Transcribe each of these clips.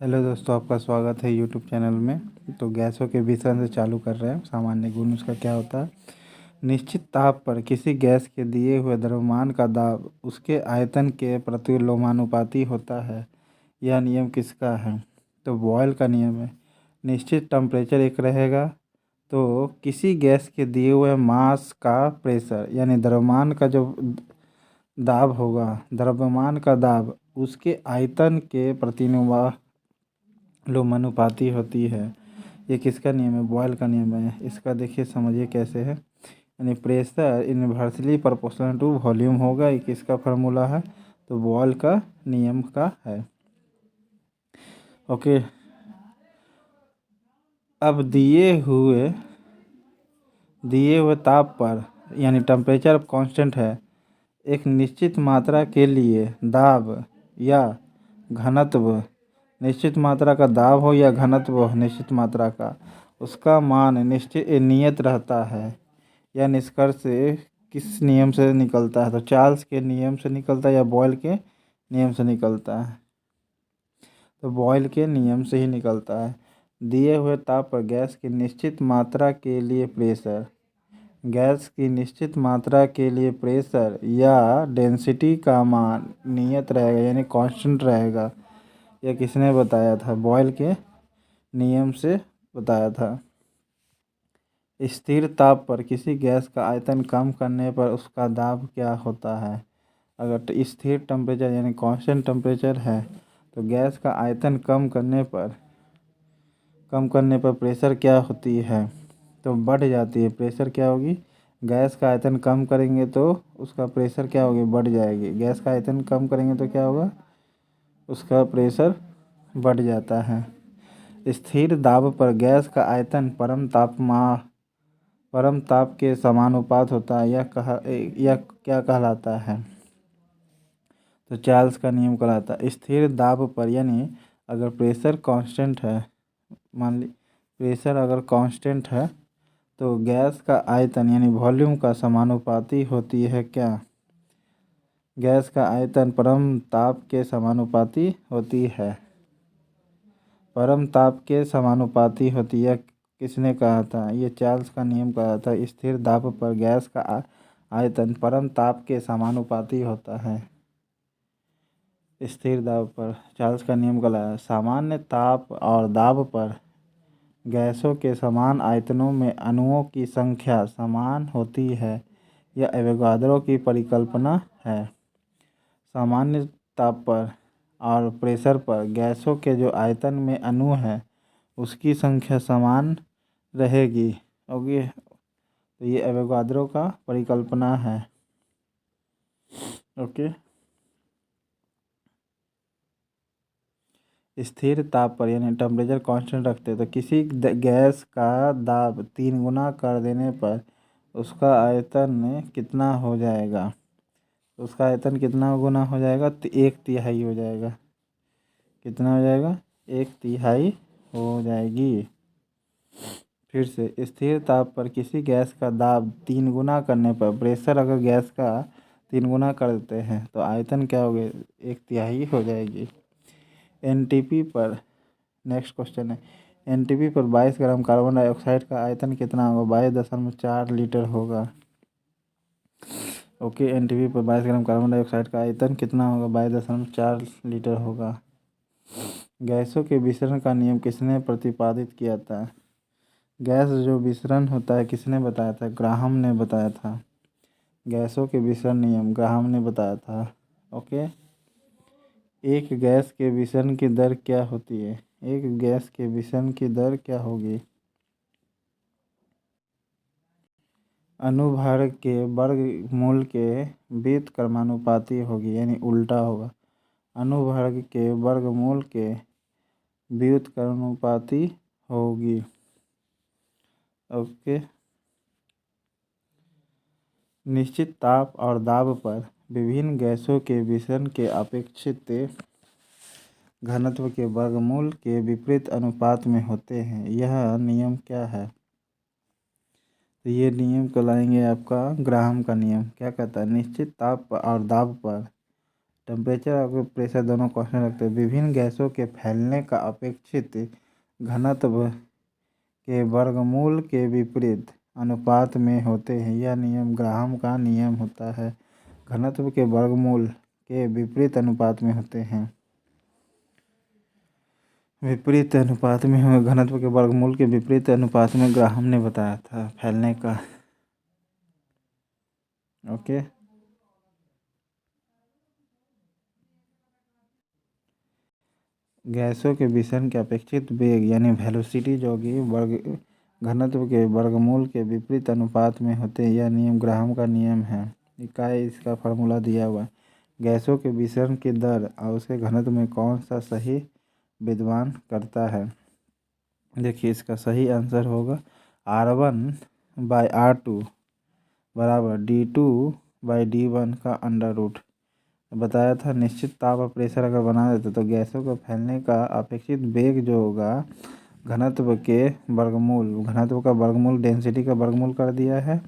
Hello दोस्तों, आपका स्वागत है यूट्यूब चैनल में। तो गैसों के विषय से चालू कर रहे हैं। सामान्य गुण उसका क्या होता है। निश्चित ताप पर किसी गैस के दिए हुए द्रव्यमान का दाब उसके आयतन के प्रतिलोमानुपाती होता है। यह नियम किसका है? तो बॉयल का नियम है। निश्चित टेम्परेचर एक रहेगा तो किसी गैस के दिए हुए मास का प्रेशर यानी द्रव्यमान का जो दाब होगा, द्रव्यमान का दाब उसके आयतन के लोमानुपाती होती है। ये किसका नियम है? बॉयल का नियम है। इसका देखिए, समझिए कैसे है। यानी pressure inversely proportional to volume होगा। ये किसका फार्मूला है? तो बॉयल का नियम का है। ओके। अब दिए हुए ताप पर यानी टेम्परेचर कांस्टेंट है, एक निश्चित मात्रा के लिए दाब या घनत्व, निश्चित मात्रा का दाब हो या घनत्व हो निश्चित मात्रा का, उसका मान नियत रहता है। यह निष्कर्ष किस नियम से निकलता है? तो चार्ल्स के नियम से निकलता है या बॉयल के नियम से निकलता है? तो बॉयल के नियम से ही निकलता है। दिए हुए ताप पर गैस की निश्चित मात्रा के लिए प्रेशर, गैस की निश्चित मात्रा के लिए प्रेशर या डेंसिटी का मान नियत रहेगा यानी कांस्टेंट रहेगा। यह किसने बताया था? बॉयल के नियम से बताया था। स्थिर ताप पर किसी गैस का आयतन कम करने पर उसका दाब क्या होता है? अगर स्थिर टेम्परेचर यानी कांस्टेंट टेम्परेचर है तो गैस का आयतन कम करने पर प्रेशर क्या होती है? तो बढ़ जाती है। प्रेशर क्या होगी? गैस का आयतन कम करेंगे तो उसका प्रेशर क्या होगी? बढ़ जाएगी। गैस का आयतन कम करेंगे तो क्या होगा? उसका प्रेशर बढ़ जाता है। स्थिर दाब पर गैस का आयतन परम ताप के समानुपात होता है। यह क्या कहलाता है? तो चार्ल्स का नियम कहलाता है। स्थिर दाब पर यानी अगर प्रेशर कांस्टेंट है, मान ली प्रेशर अगर कांस्टेंट है तो गैस का आयतन यानी वॉल्यूम का समानुपाती होती है क्या? गैस का आयतन परम ताप के समानुपाती होती है। परम ताप के समानुपाती होती है। किसने कहा था? ये चार्ल्स का नियम कहा था। स्थिर दाब पर गैस का आयतन परम ताप के समानुपाती होता है। स्थिर दाब पर चार्ल्स का नियम कहलाता है। सामान्य ताप और दाब पर गैसों के समान आयतनों में अणुओं की संख्या समान होती है। यह एवोगाद्रो की परिकल्पना है। सामान्य ताप पर और प्रेशर पर गैसों के जो आयतन में अणु है उसकी संख्या समान रहेगी। ओके, तो ये एवोगाद्रो का परिकल्पना है। ओके। स्थिर ताप पर यानी टेम्परेचर कांस्टेंट रखते हैं तो किसी गैस का दाब 3 गुना कर देने पर उसका आयतन कितना हो जाएगा? उसका आयतन कितना गुना हो जाएगा? तो 1/3 हो जाएगा। कितना हो जाएगा? 1/3 हो जाएगी। फिर से, स्थिर ताप पर किसी गैस का दाब 3 गुना करने पर प्रेशर अगर गैस का 3 गुना कर देते हैं तो आयतन क्या हो गया? 1/3 हो जाएगी। एनटीपी पर नेक्स्ट क्वेश्चन है। एनटीपी पर 22 ग्राम कार्बन डाइऑक्साइड का आयतन कितना होगा? 22.4 लीटर होगा। ओके, एनटीपी पर 22 ग्राम कार्बन डाइऑक्साइड का आयतन कितना होगा? 22.4 लीटर होगा। गैसों के विसरण का नियम किसने प्रतिपादित किया था? गैस जो विसरण होता है किसने बताया था? ग्राहम ने बताया था। गैसों के विसरण नियम ग्राहम ने बताया था। ओके। एक गैस के विसरण की दर क्या होती है? एक गैस के विसरण की दर क्या होगी? अणुभार के वर्गमूल के व्युत्क्रमानुपाती होगी यानी उल्टा होगा। अणुभार के वर्गमूल के व्युत्क्रमानुपाती होगी। ओके। निश्चित ताप और दाब पर विभिन्न गैसों के विसरण के अपेक्षित घनत्व के वर्गमूल के विपरीत अनुपात में होते हैं। यह नियम क्या है? तो ये नियम कहलाएंगे आपका ग्राहम का नियम। क्या कहता है? निश्चित ताप और दाब पर टेम्परेचर और प्रेशर दोनों कांस्टेंट रखते हैं। विभिन्न गैसों के फैलने का अपेक्षित घनत्व के वर्गमूल के विपरीत अनुपात में होते हैं। यह नियम ग्राहम का नियम होता है। घनत्व के वर्गमूल के विपरीत अनुपात में होते हैं। विपरीत अनुपात में हो घनत्व के वर्गमूल के विपरीत अनुपात में ग्राहम ने बताया था फैलने का। ओके। गैसों के विसरण के अपेक्षित वेग यानी वेलोसिटी जो कि घनत्व के वर्गमूल के विपरीत अनुपात में होते हैं। यह नियम ग्राहम का नियम है। इकाई इसका फार्मूला दिया हुआ है। गैसों के विसरण की दर और उसके घनत्व में कौन सा सही विद्यमान करता है। देखिए इसका सही आंसर होगा R1/R2 बराबर D2/D1 का अंडर रूट। बताया था निश्चित ताप और प्रेशर अगर बना देते तो गैसों को फैलने का अपेक्षित वेग जो होगा घनत्व के वर्गमूल, घनत्व का वर्गमूल डेंसिटी का वर्गमूल कर दिया है।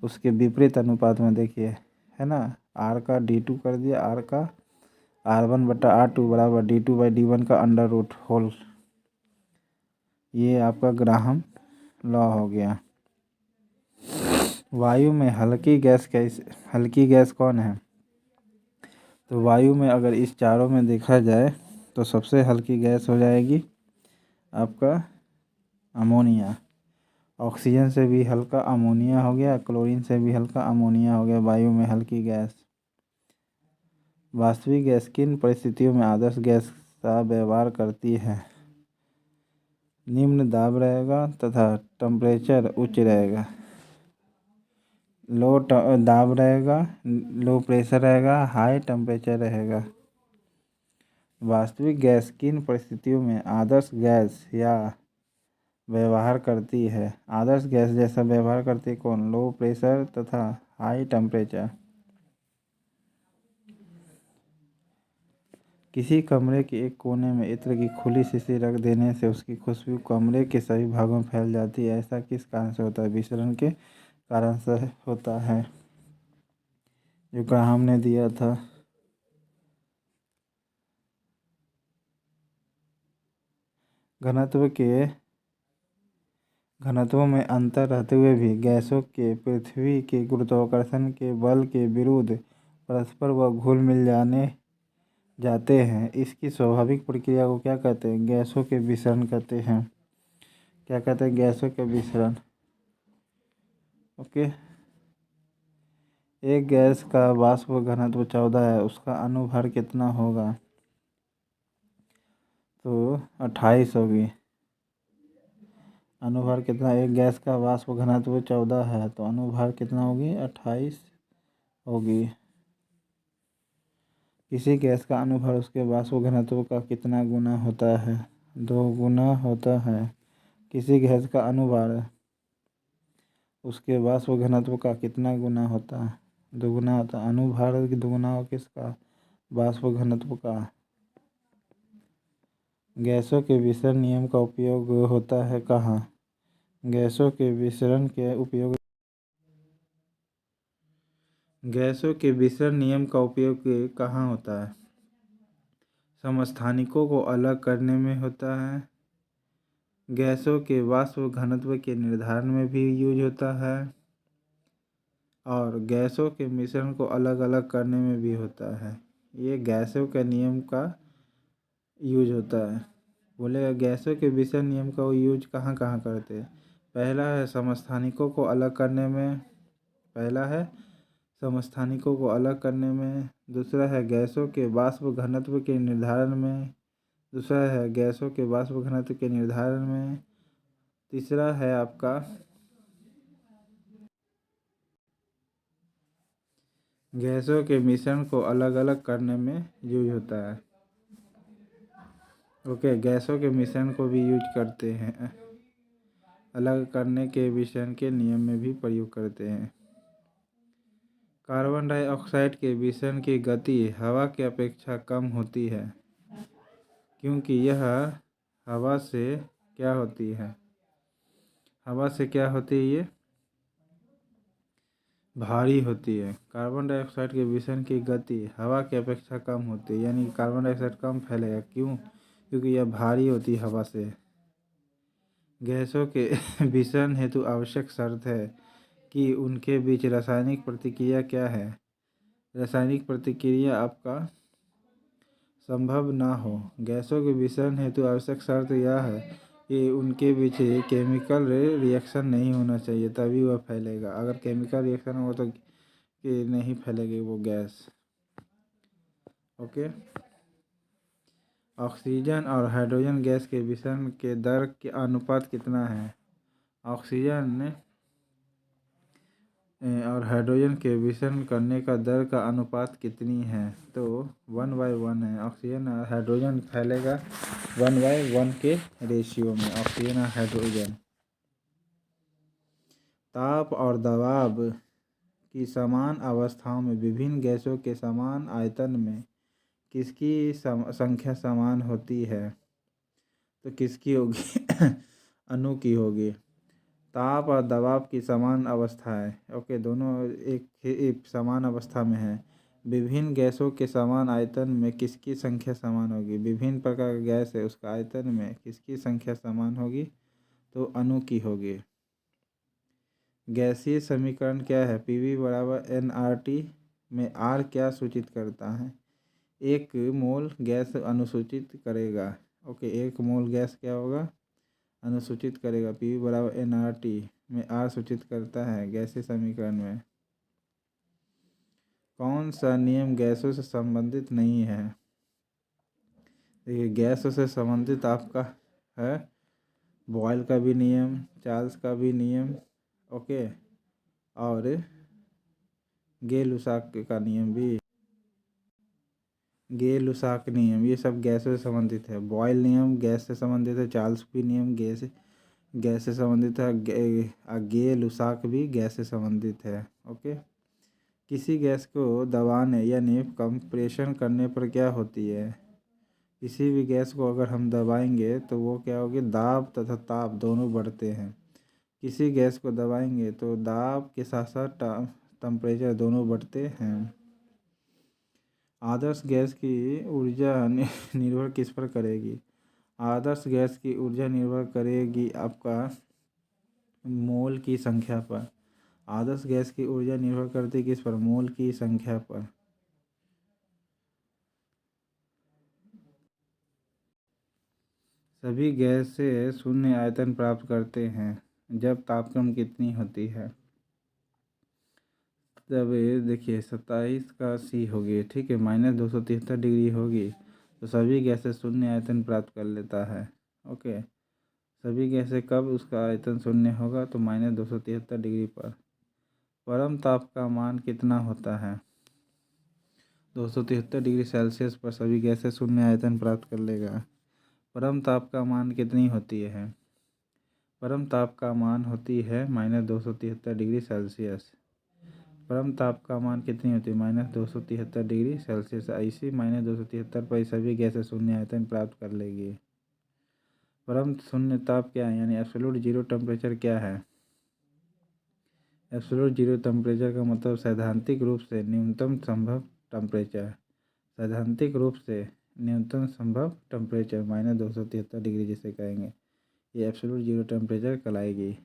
उसके विपरीत अनुपात में देखिए है ना, R का D2 कर दिया, R का R1/R2 बराबर D2/D1 का अंडर रूट होल। ये आपका ग्राहम लॉ हो गया। वायु में हल्की गैस कौन है। तो वायु में अगर इस चारों में देखा जाए तो सबसे हल्की गैस हो जाएगी आपका अमोनिया। ऑक्सीजन से भी हल्का अमोनिया हो गया, क्लोरीन से भी हल्का अमोनिया हो गया वायु में हल्की गैस। वास्तविक गैस किन परिस्थितियों में आदर्श गैस का व्यवहार करती है। निम्न दाब रहेगा तथा टेम्परेचर उच्च रहेगा। लो दाब रहेगा, लो प्रेशर रहेगा, हाई टेम्परेचर रहेगा। वास्तविक गैस किन परिस्थितियों में आदर्श गैस या व्यवहार करती है। आदर्श गैस जैसा व्यवहार करती है कौन, लो प्रेशर तथा हाई टेम्परेचर। किसी कमरे के एक कोने में इत्र की खुली शीशी रख देने से उसकी खुशबू कमरे के सभी भागों में फैल जाती है। ऐसा किस कारण से होता है। विसरण के कारण से होता है, जो ग्राहम ने दिया था। घनत्वों में अंतर रहते हुए भी गैसों के पृथ्वी के गुरुत्वाकर्षण के बल के विरुद्ध परस्पर व घुल मिल जाते हैं। इसकी स्वाभाविक प्रक्रिया को क्या कहते हैं। गैसों के विसरण कहते हैं। क्या कहते हैं, गैसों के विसरण। ओके। एक गैस का वाष्प घनत्व 14 है, उसका अनुभार कितना होगा। तो 28 होगी। अनुभार कितना, एक गैस का वाष्प घनत्व 14 है तो अनुभार कितना होगी, 28 होगी। किसी गैस का अनुभार उसके वाष्प घनत्व का कितना गुना होता है, 2 गुना होता है। किसी गैस का अनुभार उसके वाष्प घनत्व का कितना गुना होता है, 2 गुना होता है। अनुभार दुगुना हो किसका, वाष्प घनत्व का। गैसों के विसरण नियम का उपयोग होता है कहाँ। गैसों के विसरण नियम का उपयोग कहाँ होता है। समस्थानिकों को अलग करने में होता है। गैसों के वाष्प घनत्व के निर्धारण में भी यूज होता है। और गैसों के मिश्रण को अलग अलग करने में भी होता है। ये गैसों के नियम का यूज होता है। बोलेगा गैसों के विसरण नियम का यूज कहाँ कहाँ करते हैं। पहला है समस्थानिकों को अलग करने में, दूसरा है गैसों के वाष्प घनत्व के निर्धारण में, तीसरा है आपका गैसों के मिश्रण को अलग अलग करने में यूज होता है। ओके, गैसों के मिश्रण को भी यूज करते हैं, अलग करने के विसरण के नियम में भी प्रयोग करते हैं। कार्बन डाइऑक्साइड के विसरण की गति हवा की अपेक्षा कम होती है, क्योंकि यह हवा से क्या होती है, ये भारी होती है। कार्बन डाइऑक्साइड के विषण की गति हवा की अपेक्षा कम होती है, यानी कार्बन डाइऑक्साइड कम फैलेगा। क्यों? क्योंकि यह भारी होती है हवा से। गैसों के विषण हेतु आवश्यक शर्त है कि उनके बीच रासायनिक प्रतिक्रिया क्या है। रासायनिक प्रतिक्रिया आपका संभव ना हो। गैसों के विषण हेतु आवश्यक शर्त यह है कि उनके बीच केमिकल रिएक्शन नहीं होना चाहिए, तभी वह फैलेगा। अगर केमिकल रिएक्शन हो तो कि नहीं फैलेगी वो गैस। ओके। ऑक्सीजन और हाइड्रोजन गैस के विषण के दर के अनुपात कितना है? ऑक्सीजन और हाइड्रोजन के विषण करने का दर का अनुपात कितनी है? तो 1/1 है। ऑक्सीजन और हाइड्रोजन फैलेगा 1/1 के रेशियो में, ऑक्सीजन और हाइड्रोजन। ताप और दबाव की समान अवस्थाओं में विभिन्न गैसों के समान आयतन में किसकी संख्या समान होती है? तो किसकी होगी? अणु की होगी। ताप और दबाव की समान अवस्था है। ओके, दोनों एक समान अवस्था में है। विभिन्न गैसों के समान आयतन में किसकी संख्या समान होगी? विभिन्न प्रकार का गैस है, उसका आयतन में किसकी संख्या समान होगी? तो अणु की होगी। गैसीय समीकरण क्या है? PV बराबर nRT में R क्या सूचित करता है? एक मोल गैस अनुसूचित करेगा। ओके, एक मोल गैस क्या होगा? अनुसूचित करेगा। PV बराबर nRT में R सूचित करता है गैसीय समीकरण में। कौन सा नियम गैसों से संबंधित नहीं है? देखिए, गैसों से संबंधित आपका है बॉयल का भी नियम, चार्ल्स का भी नियम, ओके, और गे-लुसाक का नियम भी। गे-लुसाक नियम ये सब गैसों से संबंधित है। बॉयल नियम गैस से संबंधित है, चार्ल्स भी नियम गैस से संबंधित है, गे-लुसाक भी गैस से संबंधित है। ओके। किसी गैस को दबाने यानी कंप्रेशन करने पर क्या होती है? किसी भी गैस को अगर हम दबाएंगे तो वो क्या होगी? दाब तथा ताप दोनों बढ़ते हैं। किसी गैस को दबाएंगे तो दाब के साथ साथ टेम्परेचर दोनों बढ़ते हैं। आदर्श गैस की ऊर्जा निर्भर किस पर करेगी? आदर्श गैस की ऊर्जा निर्भर करेगी आपका मोल की संख्या पर। आदर्श गैस की ऊर्जा निर्भर करती किस पर? मोल की संख्या पर। सभी गैस से शून्य आयतन प्राप्त करते हैं जब तापक्रम कितनी होती है? जब देखिए 27 का C होगी, ठीक है, -273 डिग्री होगी, तो सभी गैसें शून्य आयतन प्राप्त कर लेता है। ओके, सभी गैसें कब उसका आयतन शून्य होगा? तो -273 डिग्री पर। परम ताप का मान कितना होता है? 273 डिग्री सेल्सियस पर सभी गैसें शून्य आयतन प्राप्त कर लेगा। परम ताप का मान कितनी होती है? परम ताप का मान होती है -273 डिग्री सेल्सियस। परम ताप का मान कितनी होती है? -273 डिग्री सेल्सियस। ऐसी -273 पर सभी गैसें शून्य आयतन प्राप्त कर लेगी। परम शून्य ताप क्या है, यानी एब्सोल्यूट जीरो टेम्परेचर क्या है? एब्सोल्यूट जीरो टेम्परेचर का मतलब सैद्धांतिक रूप से न्यूनतम संभव टेम्परेचर। सैद्धांतिक रूप से न्यूनतम संभव टेम्परेचर -273 डिग्री जिसे कहेंगे, ये एब्सोल्यूट जीरो टेम्परेचर कहलाएगी।